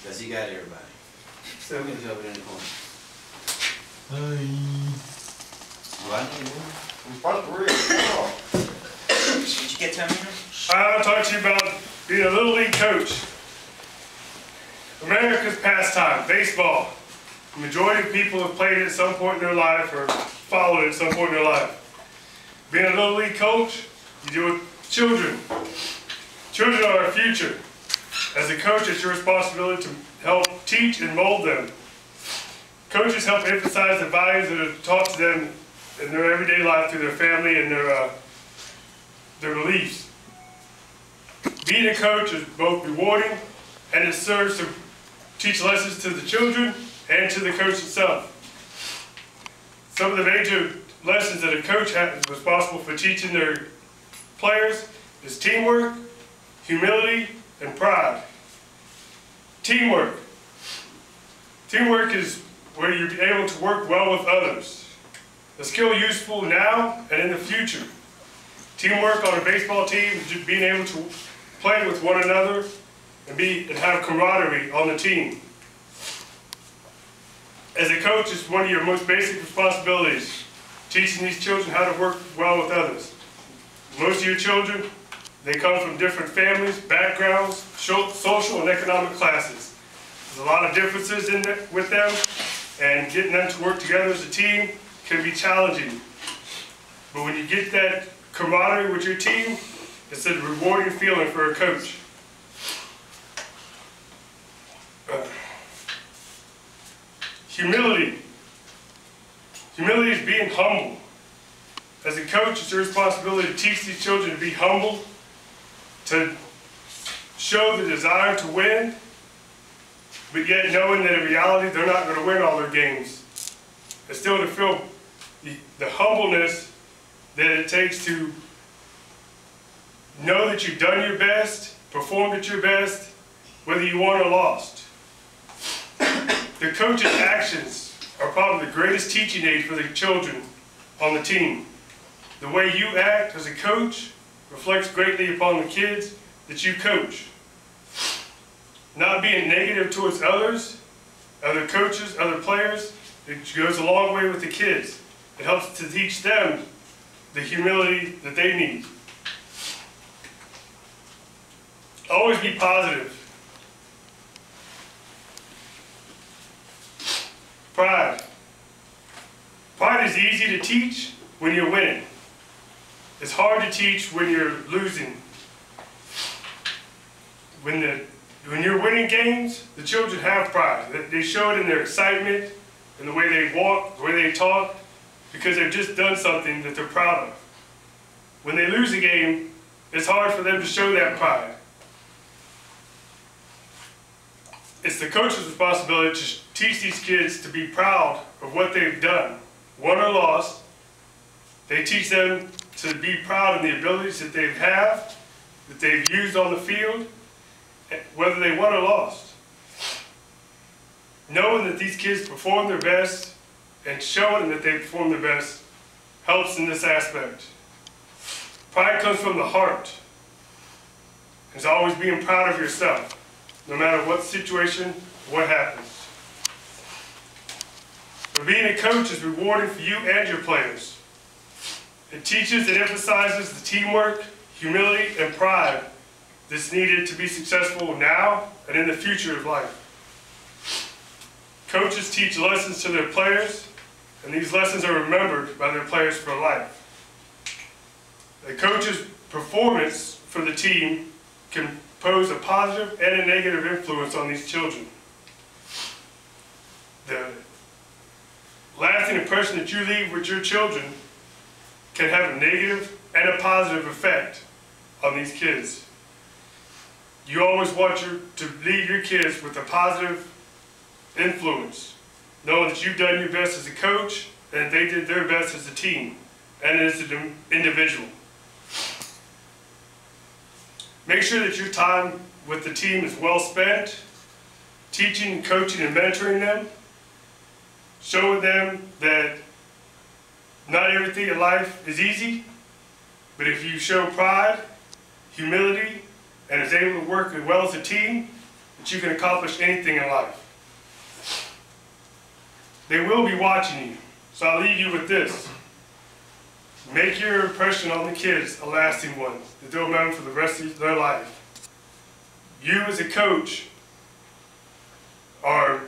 Because he got everybody. So, He's over there in the corner. Hi. Well, I need him. I'm supposed to read. Did you get Terminator? I'll talk to you about being a Little League coach. America's pastime, baseball. The majority of people have played it at some point in their life or followed it at some point in their life. Being a Little League coach, you deal with children. Children are our future. As a coach, it's your responsibility to help teach and mold them. Coaches help emphasize the values that are taught to them in their everyday life through their family and their beliefs. Being a coach is both rewarding and it serves to teach lessons to the children and to the coach himself. Some of the major lessons that a coach is responsible for teaching their players is teamwork, humility, and pride. Teamwork. Teamwork is where you're able to work well with others. A skill useful now and in the future. Teamwork on a baseball team is just being able to play with one another and have camaraderie on the team. As a coach, it's one of your most basic responsibilities, teaching these children how to work well with others. Most of your children, they come from different families, backgrounds, social and economic classes. There's a lot of differences with them, and getting them to work together as a team can be challenging. But when you get that camaraderie with your team, it's a rewarding feeling for a coach. Humility. Humility is being humble. As a coach, it's your responsibility to teach these children to be humble, to show the desire to win, but yet knowing that in reality they're not going to win all their games. And still to feel the humbleness that it takes to know that you've done your best, performed at your best, whether you won or lost. The coach's actions are probably the greatest teaching aid for the children on the team. The way you act as a coach reflects greatly upon the kids that you coach. Not being negative towards others, other coaches, other players, it goes a long way with the kids. It helps to teach them the humility that they need. Always be positive. Pride. Pride is easy to teach when you're winning. It's hard to teach when you're losing. When you're winning games, the children have pride. They show it in their excitement, in the way they walk, the way they talk, because they've just done something that they're proud of. When they lose a game, it's hard for them to show that pride. It's the coach's responsibility to teach these kids to be proud of what they've done. Won or lost, they teach them to be proud of the abilities that they have, that they've used on the field, whether they won or lost. Knowing that these kids perform their best and showing that they perform their best helps in this aspect. Pride comes from the heart. It's always being proud of yourself, no matter what situation, what happens. But being a coach is rewarding for you and your players. It teaches and emphasizes the teamwork, humility, and pride that's needed to be successful now and in the future of life. Coaches teach lessons to their players, and these lessons are remembered by their players for life. A coach's performance for the team can pose a positive and a negative influence on these children. The lasting impression that you leave with your children can have a negative and a positive effect on these kids. You always want to leave your kids with a positive influence, knowing that you've done your best as a coach and that they did their best as a team and as an individual. Make sure that your time with the team is well spent, teaching, coaching, and mentoring them, showing them that not everything in life is easy, but if you show pride, humility, and is able to work well as a team, that you can accomplish anything in life. They will be watching you, so I'll leave you with this. Make your impression on the kids a lasting one that they'll remember for the rest of their life. You as a coach are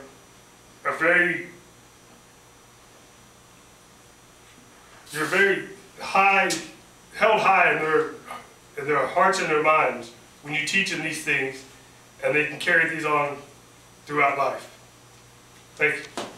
you're very high, held high in their hearts and their minds when you teach them these things, and they can carry these on throughout life. Thank you.